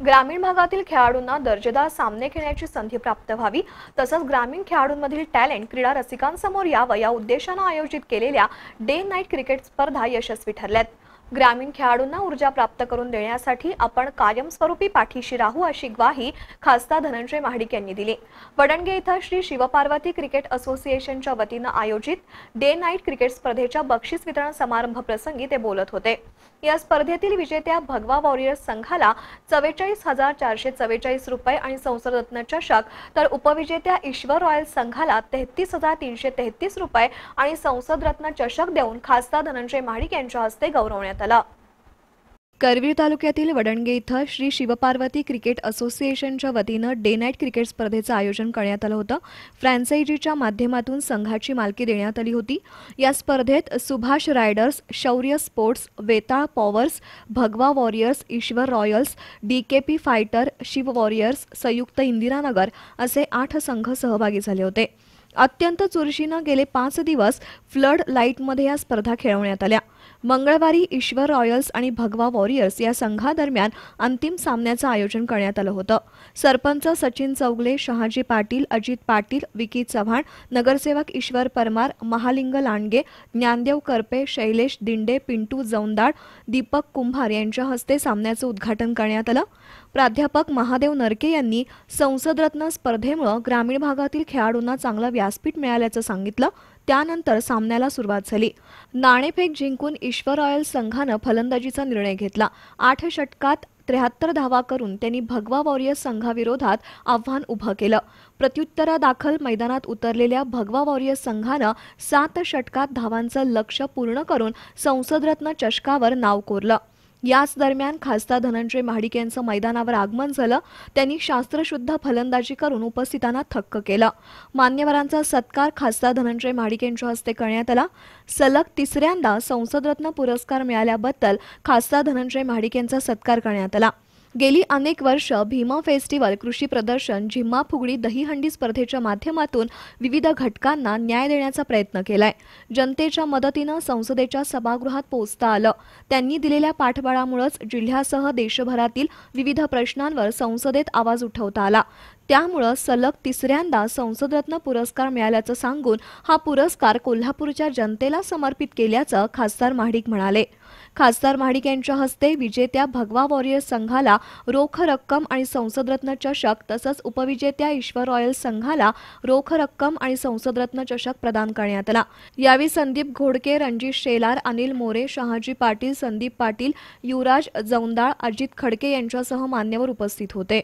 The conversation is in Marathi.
ग्रामीण भागातील खेळाडूंना दर्जेदार सामने खेळण्याची संधी प्राप्त व्हावी, तसंच ग्रामीण खेळाडूंमधील टॅलेंट क्रीडा रसिकांसमोर यावं या उद्देशानं आयोजित केलेल्या डे नाईट क्रिकेट स्पर्धा यशस्वी ठरल्यात। ग्रामीण खेळाडूंना ऊर्जा प्राप्त करून देण्यासाठी आपण कायमस्वरूपी पाठीशी राहू अशी ग्वाही खासदार धनंजय महाडिक यांनी दिली। वडणगे इथं श्री शिवपार्वती क्रिकेट असोसिएशनच्या वतीनं आयोजित डे नाईट क्रिकेट स्पर्धेच्या बक्षीस वितरण समारंभ प्रसंगी ते बोलत होते। या स्पर्धेतील विजेत्या भगवा वॉरियर्स संघाला 44,444 रुपये आणि संसद रत्न चषक, तर उपविजेत्या ईश्वर रॉयल संघाला 33,333 रुपये आणि संसद रत्न चषक देऊन खासदार धनंजय महाडिक यांच्या हस्ते गौरवण्यात आला। करवीर तालुक्यातील वडणगे इथं श्री शिवपार्वती क्रिकेट असोसिएशनच्या वतीनं डे नाईट क्रिकेट स्पर्धेचं आयोजन करण्यात आलं होतं। फ्रँचायझीच्या माध्यमातून संघाची मालकी देण्यात आली होती। या स्पर्धेत सुभाष रायडर्स, शौर्य स्पोर्ट्स, वेताळ पॉवर्स, भगवा वॉरियर्स, ईश्वर Royals, DKP fighter, Shiv warriors, संयुक्त इंदिरानगर असे 8 संघ सहभागी झाले होते। अत्यंत चुरशीनं गेले 5 दिवस फ्लड लाईटमध्ये या स्पर्धा खेळवण्यात आल्या। मंगळवारी ईश्वर रॉयल्स आणि भगवा वॉरियर्स या संघादरम्यान अंतिम सामन्याचं आयोजन करण्यात आलं होतं। सरपंच सचिन चौगले, शहाजी पाटील, अजित पाटील, विकी चव्हाण, नगरसेवक ईश्वर परमार, महालिंग लांडगे, ज्ञानदेव करपे, शैलेश दिंडे, पिंटू जौंदाळ, दीपक कुंभार यांच्या हस्ते सामन्याचं उद्घाटन करण्यात आलं। प्राध्यापक महादेव नरके यांनी संसद रत्न स्पर्धेमुळे ग्रामीण भागातील खेळाडूंना चांगलं व्यासपीठ मिळाल्याचं सांगितलं। त्यानंतर सामन्याला सुरुवात झाली। नाणेफेक जिंकून ईश्वर रॉयल संघानं फलंदाजीचा निर्णय घेतला। 8 षटकात 73 धावा करून त्यांनी भगवा वॉरियर्स संघाविरोधात आव्हान उभं केलं। प्रत्युत्तरादाखल मैदानात उतरलेल्या भगवा वॉरियर्स संघानं 7 षटकात धावांचं लक्ष्य पूर्ण करून संसदरत्न चषकावर नाव कोरलं। याच दरम्यान खासदार धनंजय महाडिक यांचं मैदानावर आगमन झालं। त्यांनी शास्त्रशुद्ध फलंदाजी करून उपस्थितांना थक्क केलं। मान्यवरांचा सत्कार खासदार धनंजय महाडिक यांच्या हस्ते करण्यात आला। सलग 3ऱ्यांदा संसदरत्न पुरस्कार मिळाल्याबद्दल खासदार धनंजय महाडिक यांचा सत्कार करण्यात आला। गेली अनेक वर्ष भीमा फेस्टिवल, कृषी प्रदर्शन, झिम्मा फुगडी, दहीहंडी स्पर्धेच्या माध्यमातून विविध घटकांना न्याय देण्याचा प्रयत्न केलाय। जनतेच्या मदतीनं संसदेच्या सभागृहात पोहोचता आलं। त्यांनी दिलेल्या पाठबळामुळेच जिल्ह्यासह देशभरातील विविध प्रश्नांवर संसदेत आवाज उठवता आला। त्यामुळे सलग 3ऱ्यांदा संसदरत्न पुरस्कार मिळाल्याचं सांगून हा पुरस्कार कोल्हापूरच्या जनतेला समर्पित केल्याचं खासदार महाडिक म्हणाले। खासदार महाडिक यांच्या हस्ते विजेत्या भगवा वॉरियर्स संघाला रोख रक्कम आणि संसदरत्न चषक, तसंच उपविजेत्या ईश्वर रॉयल संघाला रोख रक्कम आणि संसदरत्न चषक प्रदान करण्यात आला। यावेळी संदीप घोडके, रणजित शेलार, अनिल मोरे, शहाजी पाटील, संदीप पाटील, युवराज जौंदाळ, अजित खडके यांच्यासह मान्यवर उपस्थित होते।